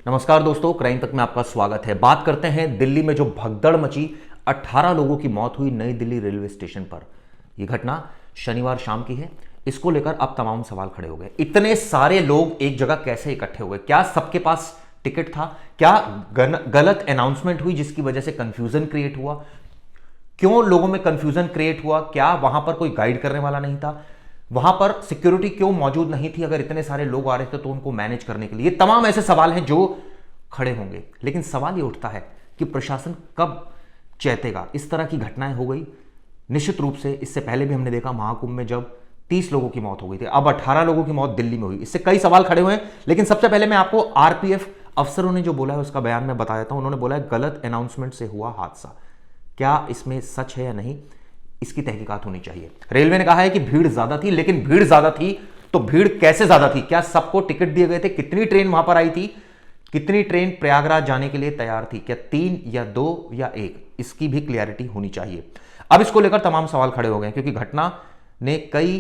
नमस्कार दोस्तों, क्राइम तक में आपका स्वागत है। बात करते हैं दिल्ली में जो भगदड़ मची, 18 लोगों की मौत हुई नई दिल्ली रेलवे स्टेशन पर। यह घटना शनिवार शाम की है। इसको लेकर अब तमाम सवाल खड़े हो गए। इतने सारे लोग एक जगह कैसे इकट्ठे हो गए? क्या सबके पास टिकट था? क्या गलत अनाउंसमेंट हुई जिसकी वजह से कंफ्यूजन क्रिएट हुआ? क्यों लोगों में कंफ्यूजन क्रिएट हुआ? क्या वहां पर कोई गाइड करने वाला नहीं था? वहां पर सिक्योरिटी क्यों मौजूद नहीं थी? अगर इतने सारे लोग आ रहे थे तो उनको मैनेज करने के लिए, तमाम ऐसे सवाल हैं जो खड़े होंगे। लेकिन सवाल ये उठता है कि प्रशासन कब चेतेगा? इस तरह की घटनाएं हो गई। निश्चित रूप से इससे पहले भी हमने देखा महाकुंभ में जब 30 लोगों की मौत हो गई थी, अब 18 लोगों की मौत दिल्ली में हुई। इससे कई सवाल खड़े हुए हैं। लेकिन सबसे पहले मैं आपको आरपीएफ अफसरों ने जो बोला है उसका बयान मैं बता देता हूं। उन्होंने बोला है गलत अनाउंसमेंट से हुआ हादसा। क्या इसमें सच है या नहीं, इसकी तहकीकात होनी चाहिए। रेलवे ने कहा है कि भीड़ ज्यादा थी, लेकिन भीड़ ज्यादा थी तो भीड़ कैसे ज्यादा थी? क्या सबको टिकट दिए गए थे? कितनी ट्रेन वहां पर आई थी? कितनी ट्रेन प्रयागराज जाने के लिए तैयार थी? क्या 3 या 2 या 1? इसकी भी क्लियरिटी होनी चाहिए। अब इसको लेकर तमाम सवाल खड़े हो गए क्योंकि घटना ने कई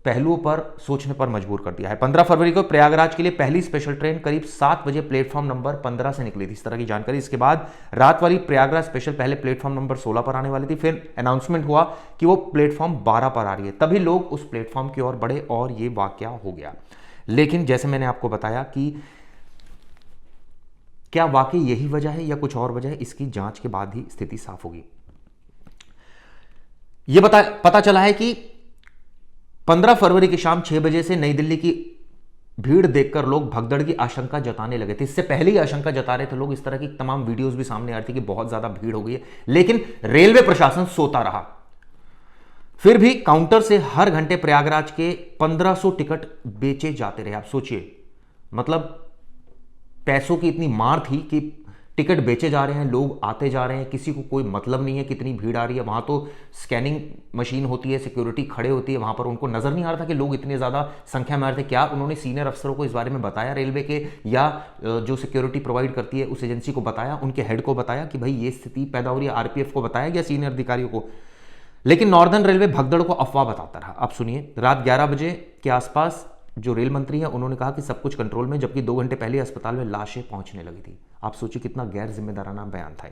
पहलुओं पर सोचने पर मजबूर कर दिया है। 15 फरवरी को प्रयागराज के लिए पहली स्पेशल ट्रेन करीब 7 बजे प्लेटफॉर्म नंबर 15 से निकली थी, इस तरह की जानकारी। इसके बाद रात वाली प्रयागराज स्पेशल पहले प्लेटफॉर्म नंबर 16 पर आने वाली थी। फिर अनाउंसमेंट हुआ कि वो प्लेटफॉर्म 12 पर आ रही है। तभी लोग उस प्लेटफॉर्म की ओर बढ़े और ये वाकया हो गया। लेकिन जैसे मैंने आपको बताया कि क्या वाकई यही वजह है या कुछ और वजह है, इसकी जांच के बाद ही स्थिति साफ होगी। यह पता चला है कि 15 फरवरी की शाम 6 बजे से नई दिल्ली की भीड़ देखकर लोग भगदड़ की आशंका जताने लगे थे। इससे पहले ही आशंका जता रहे थे लोग। इस तरह की तमाम वीडियोस भी सामने आ रही थी कि बहुत ज्यादा भीड़ हो गई है। लेकिन रेलवे प्रशासन सोता रहा। फिर भी काउंटर से हर घंटे प्रयागराज के 1500 टिकट बेचे जाते रहे। आप सोचिए, मतलब पैसों की इतनी मार थी कि टिकट बेचे जा रहे हैं, लोग आते जा रहे हैं, किसी को कोई मतलब नहीं है कितनी भीड़ आ रही है। वहां तो स्कैनिंग मशीन होती है, सिक्योरिटी खड़े होती है, वहां पर उनको नजर नहीं आ रहा था कि लोग इतने ज्यादा संख्या में आ रहे थे। क्या उन्होंने सीनियर अफसरों को इस बारे में बताया, रेलवे के या जो सिक्योरिटी प्रोवाइड करती है उस एजेंसी को बताया, उनके हेड को बताया कि भाई ये स्थिति पैदा हो रही है? आरपीएफ को बताया या सीनियर अधिकारियों को? लेकिन नॉर्दर्न रेलवे भगदड़ को अफवाह बताता रहा। अब सुनिए, रात 11 बजे के आसपास जो रेल मंत्री हैं उन्होंने कहा कि सब कुछ कंट्रोल में, जबकि 2 घंटे पहले अस्पताल में लाशें पहुंचने लगी थी। आप सोचिए कितना गैर जिम्मेदाराना बयान था।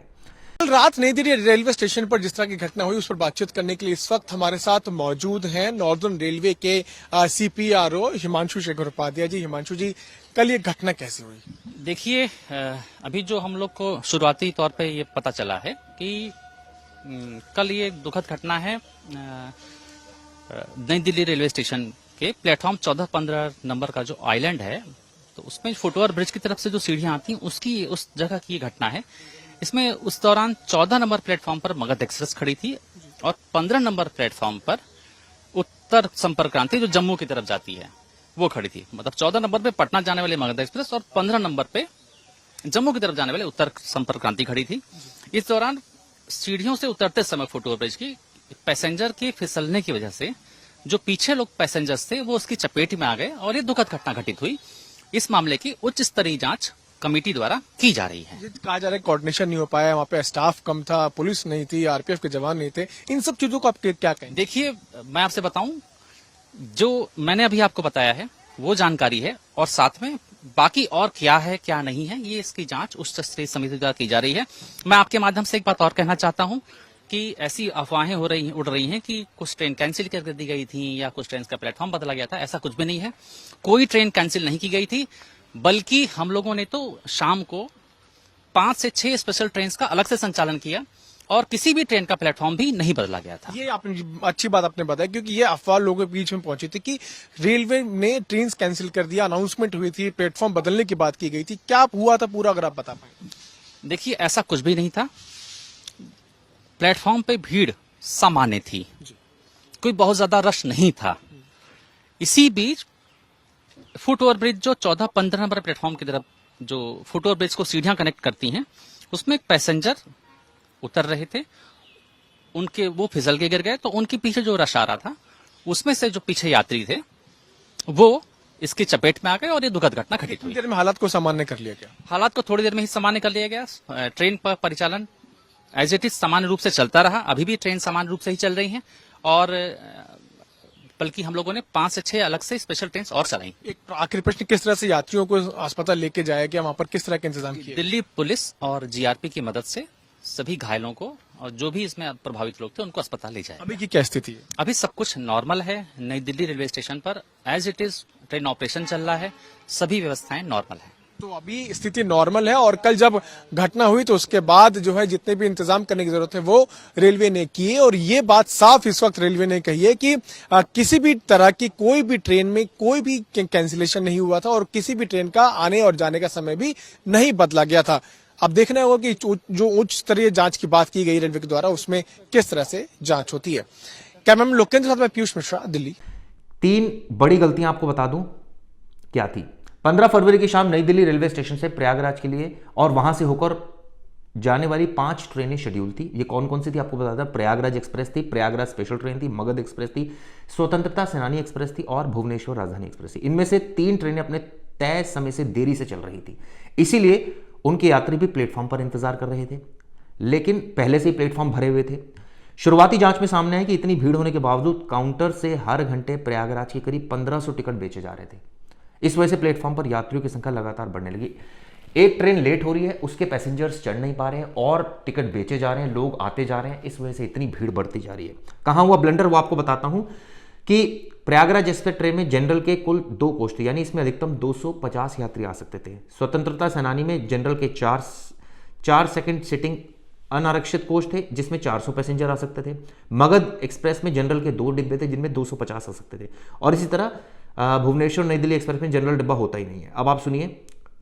कल रात नई दिल्ली रेलवे स्टेशन पर जिस तरह की घटना हुई उस पर बातचीत करने के लिए इस वक्त हमारे साथ मौजूद हैं नॉर्दर्न रेलवे के सीपीआरओ हिमांशु शेखर उपाध्याय जी। हिमांशु जी, कल ये घटना कैसे हुई? देखिए, अभी जो हम लोग को शुरुआती तौर पे ये पता चला है कि कल ये दुखद घटना है नई दिल्ली रेलवे स्टेशन के प्लेटफॉर्म 14-15 नंबर का जो आइलैंड है, तो उसमें फुटओवर ब्रिज की तरफ से जो सीढ़ियां आती हैं उसकी उस जगह की घटना है। इसमें उस दौरान 14 नंबर प्लेटफॉर्म पर मगध एक्सप्रेस खड़ी थी और 15 नंबर प्लेटफॉर्म पर उत्तर संपर्क क्रांति जो जम्मू की तरफ जाती है वो खड़ी थी। मतलब 14 नंबर पे पटना जाने वाली मगध एक्सप्रेस और 15 नंबर पे जम्मू की तरफ जाने वाले उत्तर संपर्क क्रांति खड़ी थी। इस दौरान सीढ़ियों से उतरते समय फुटओवर ब्रिज की पैसेंजर के फिसलने की वजह से जो पीछे लोग पैसेंजर्स थे वो उसकी चपेट में आ गए और ये दुखद घटना घटित हुई। इस मामले की उच्च स्तरीय जांच कमेटी द्वारा की जा रही है। कहा जा रहा है कोऑर्डिनेशन नहीं हो पाया, वहाँ पे स्टाफ कम था, पुलिस नहीं थी, आरपीएफ के जवान नहीं थे। इन सब चीजों को आप क्या कहें? देखिए, मैं आपसे बताऊं, जो मैंने अभी आपको बताया है वो जानकारी है और साथ में बाकी और क्या है क्या नहीं है ये इसकी जांच उच्च स्तरीय समिति द्वारा की जा रही है। मैं आपके माध्यम से एक बात और कहना चाहता हूं कि ऐसी अफवाहें उड़ रही हैं कि कुछ ट्रेन कैंसिल कर दी गई थी या कुछ ट्रेन का प्लेटफॉर्म बदला गया था। ऐसा कुछ भी नहीं है। कोई ट्रेन कैंसिल नहीं की गई थी, बल्कि हम लोगों ने तो शाम को 5 से 6 स्पेशल ट्रेन का अलग से संचालन किया और किसी भी ट्रेन का प्लेटफॉर्म भी नहीं बदला गया था। ये आपने अच्छी बात आपने बताया, क्योंकि ये अफवाह लोगों के बीच में पहुंची थी कि रेलवे ने ट्रेन कैंसिल कर दिया, अनाउंसमेंट हुई थी, प्लेटफॉर्म बदलने की बात की गई थी। क्या हुआ था पूरा, अगर आप बता पाए? देखिए, ऐसा कुछ भी नहीं था। प्लेटफॉर्म पे भीड़ सामान्य थी, कोई बहुत ज्यादा रश नहीं था। इसी बीच फुटओवर ब्रिज जो 14-15 नंबर प्लेटफॉर्म की तरफ जो फुटओवर ब्रिज को सीढ़ियां कनेक्ट करती हैं उसमें एक पैसेंजर उतर रहे थे, उनके वो फिसल के गिर गए। तो उनके पीछे जो रश आ रहा था उसमें से जो पीछे यात्री थे वो इसकी चपेट में आ गए और ये दुखद घटना घटित हुई। देर में हालात को सामान्य कर लिया गया? हालात को थोड़ी देर में ही सामान्य कर लिया गया। ट्रेन पर परिचालन एज इट इज सामान्य रूप से चलता रहा। अभी भी ट्रेन सामान्य रूप से ही चल रही है और बल्कि हम लोगों ने 5 से 6 अलग से स्पेशल ट्रेन और चलाई। एक आखिरी प्रश्न, किस तरह से यात्रियों को अस्पताल लेके जाया गया, वहां पर किस तरह के इंतजाम किए? दिल्ली पुलिस और जीआरपी की मदद से सभी घायलों को और जो भी इसमें प्रभावित लोग थे उनको अस्पताल ले जाए। अभी की क्या स्थिति है? अभी सब कुछ नॉर्मल है। नई दिल्ली रेलवे स्टेशन पर as it is train operation चल रहा है, सभी व्यवस्थाएं नॉर्मल है। तो अभी स्थिति नॉर्मल है और कल जब घटना हुई तो उसके बाद जो है जितने भी इंतजाम करने की जरूरत है वो रेलवे ने किए, और ये बात साफ इस वक्त रेलवे ने कही है कि किसी भी तरह की कोई भी ट्रेन में कोई भी कैंसिलेशन नहीं हुआ था और किसी भी ट्रेन का आने और जाने का समय भी नहीं बदला गया था। अब देखना होगा कि जो उच्च स्तरीय जांच की बात की गई रेलवे के द्वारा उसमें किस तरह से जांच होती है। कैमरामैन लोकेंद्र के साथ मैं पीयूष मिश्रा, दिल्ली। 3 बड़ी गलतियां आपको बता दूं क्या थी। 15 फरवरी की शाम नई दिल्ली रेलवे स्टेशन से प्रयागराज के लिए और वहां से होकर जाने वाली 5 ट्रेनें शेड्यूल थी। ये कौन कौन सी थी आपको बता दें। प्रयागराज एक्सप्रेस थी, प्रयागराज स्पेशल ट्रेन थी, मगध एक्सप्रेस थी, स्वतंत्रता सेनानी एक्सप्रेस थी और भुवनेश्वर राजधानी एक्सप्रेस थी। इनमें से 3 ट्रेनें अपने तय समय से देरी से चल रही थी, इसीलिए उनके यात्री भी प्लेटफॉर्म पर इंतजार कर रहे थे, लेकिन पहले से ही प्लेटफॉर्म भरे हुए थे। शुरुआती जांच में सामने है कि इतनी भीड़ होने के बावजूद काउंटर से हर घंटे प्रयागराज के करीब 1500 टिकट बेचे जा रहे थे। इस वजह से प्लेटफॉर्म पर यात्रियों की संख्या लगातार बढ़ने लगी। एक ट्रेन लेट हो रही है, उसके पैसेंजर्स चढ़ नहीं पा रहे हैं और टिकट बेचे जा रहे हैं, लोग आते जा रहे हैं, इस वजह से इतनी भीड़ बढ़ती जा रही है। कहां हुआ ब्लंडर वो आपको बताता हूं कि प्रयागराज एक्सप्रेस ट्रेन में जनरल के कुल 2 कोच थे, यानी इसमें अधिकतम 250 यात्री आ सकते थे। स्वतंत्रता सेनानी में जनरल के 4 सेकंड सिटिंग अनारक्षित कोच थे जिसमें 400 पैसेंजर आ सकते थे। मगध एक्सप्रेस में जनरल के 2 डिब्बे थे जिनमें 250 आ सकते थे, और इसी तरह भुवनेश्वर नई दिल्ली एक्सप्रेस में जनरल डिब्बा होता ही नहीं है। अब आप सुनिए,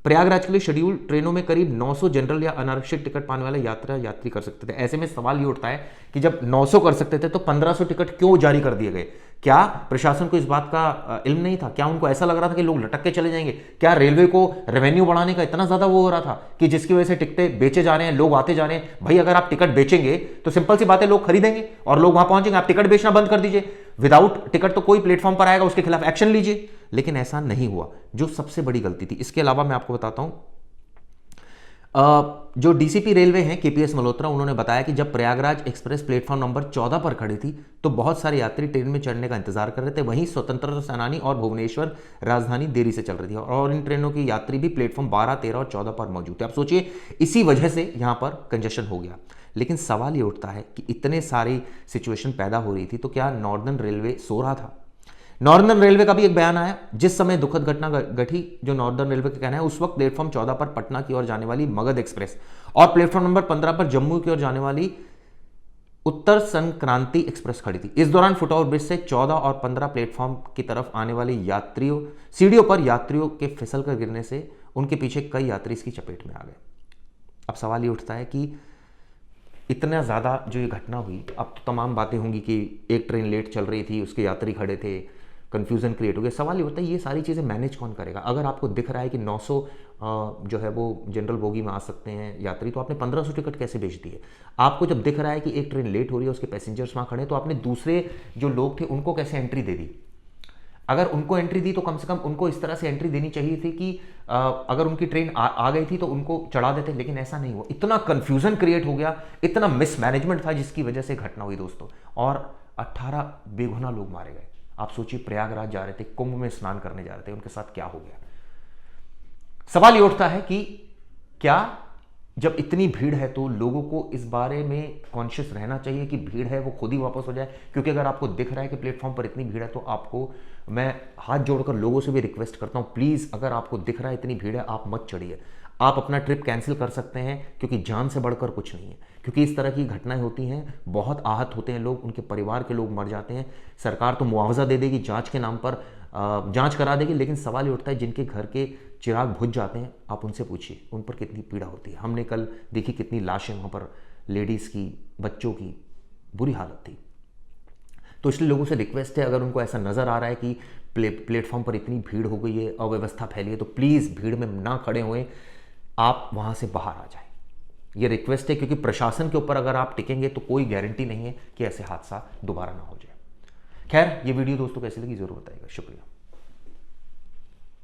प्रयागराज के लिए शेड्यूल ट्रेनों में करीब 900 जनरल या अनारक्षित टिकट पाने वाले यात्री कर सकते थे। ऐसे में सवाल ये उठता है कि जब 900 कर सकते थे तो 1500 टिकट क्यों जारी कर दिए गए? क्या प्रशासन को इस बात का इल्म नहीं था? क्या उनको ऐसा लग रहा था कि लोग लटक के चले जाएंगे? क्या रेलवे को रेवेन्यू बढ़ाने का इतना ज्यादा वो हो रहा था कि जिसकी वजह से टिकटें बेचे जा रहे हैं, लोग आते जा रहे हैं? भाई अगर आप टिकट बेचेंगे तो सिंपल सी बात है, लोग खरीदेंगे और लोग वहां पहुंचेंगे। आप टिकट बेचना बंद कर दीजिए, विदाउट टिकट तो कोई प्लेटफॉर्म पर आएगा, उसके खिलाफ एक्शन लीजिए। लेकिन ऐसा नहीं हुआ, जो सबसे बड़ी गलती थी। इसके अलावा मैं आपको बताता हूं, जो डीसीपी रेलवे हैं केपीएस मल्होत्रा, उन्होंने बताया कि जब प्रयागराज एक्सप्रेस प्लेटफॉर्म नंबर 14 पर खड़ी थी तो बहुत सारे यात्री ट्रेन में चढ़ने का इंतजार कर रहे थे। वहीं स्वतंत्रता सेनानी और भुवनेश्वर राजधानी देरी से चल रही थी और इन ट्रेनों के यात्री भी प्लेटफॉर्म 12, 13 और 14 पर मौजूद थे। आप सोचिए, इसी वजह से यहां पर कंजेशन हो गया। लेकिन सवाल ये उठता है कि इतने सारी सिचुएशन पैदा हो रही थी तो क्या नॉर्दर्न रेलवे सो रहा था? नॉर्दर्न रेलवे का भी एक बयान आया, जिस समय दुखद घटना घटी, जो नॉर्दर्न रेलवे का कहना है, उस वक्त प्लेटफॉर्म 14 पर पटना की ओर जाने वाली मगध एक्सप्रेस और प्लेटफॉर्म नंबर 15 पर जम्मू की ओर जाने वाली उत्तर संक्रांति एक्सप्रेस खड़ी थी। इस दौरान फुटओवर ब्रिज से 14 और 15 प्लेटफॉर्म की तरफ आने वाले यात्रियों सीढ़ियों पर यात्रियों के फिसल कर गिरने से उनके पीछे कई यात्री इसकी चपेट में आ गए। अब सवाल ये उठता है कि इतना ज़्यादा जो ये घटना हुई, अब तो तमाम बातें होंगी कि एक ट्रेन लेट चल रही थी, उसके यात्री खड़े थे, कंफ्यूजन क्रिएट हो गया। सवाल ये होता है, ये सारी चीज़ें मैनेज कौन करेगा? अगर आपको दिख रहा है कि 900 जो है वो जनरल बोगी में आ सकते हैं यात्री, तो आपने 1500 टिकट कैसे बेच दिए? आपको जब दिख रहा है कि एक ट्रेन लेट हो रही है, उसके पैसेंजर्स वहाँ खड़े हैं, तो आपने दूसरे जो लोग थे उनको कैसे एंट्री दे दी? अगर उनको एंट्री दी तो कम से कम उनको इस तरह से एंट्री देनी चाहिए थी कि अगर उनकी ट्रेन आ गई थी तो उनको चढ़ा देते, लेकिन ऐसा नहीं हुआ। इतना कंफ्यूजन क्रिएट हो गया, इतना मिसमैनेजमेंट था जिसकी वजह से घटना हुई दोस्तों, और 18 बेगुनाह लोग मारे गए। आप सोचिए, प्रयागराज जा रहे थे, कुंभ में स्नान करने जा रहे थे, उनके साथ क्या हो गया? सवाल ये उठता है कि क्या जब इतनी भीड़ है तो लोगों को इस बारे में कॉन्शियस रहना चाहिए कि भीड़ है वो खुद ही वापस हो जाए? क्योंकि अगर आपको दिख रहा है कि प्लेटफॉर्म पर इतनी भीड़ है तो आपको, मैं हाथ जोड़कर लोगों से भी रिक्वेस्ट करता हूं, प्लीज़ अगर आपको दिख रहा है इतनी भीड़ है, आप मत चढ़िए। आप अपना ट्रिप कैंसिल कर सकते हैं, क्योंकि जान से बढ़कर कुछ नहीं है। क्योंकि इस तरह की घटनाएं होती हैं, बहुत आहत होते हैं लोग, उनके परिवार के लोग मर जाते हैं। सरकार तो मुआवजा दे देगी, जांच के नाम पर जांच करा देगी, लेकिन सवाल ये उठता है जिनके घर के चिराग बुझ जाते हैं, आप उनसे पूछिए उन पर कितनी पीड़ा होती है। हमने कल देखी कितनी लाशें वहाँ पर, लेडीज़ की, बच्चों की, बुरी हालत थी। तो इसलिए लोगों से रिक्वेस्ट है, अगर उनको ऐसा नज़र आ रहा है कि प्लेटफॉर्म पर इतनी भीड़ हो गई है, अव्यवस्था फैली है, तो प्लीज़ भीड़ में ना खड़े हुए, आप वहाँ से बाहर आ जाएं। ये रिक्वेस्ट है, क्योंकि प्रशासन के ऊपर अगर आप टिकेंगे तो कोई गारंटी नहीं है कि ऐसे हादसा दोबारा ना हो जाए। खैर, ये वीडियो दोस्तों कैसी लगी ज़रूर बताइएगा। शुक्रिया।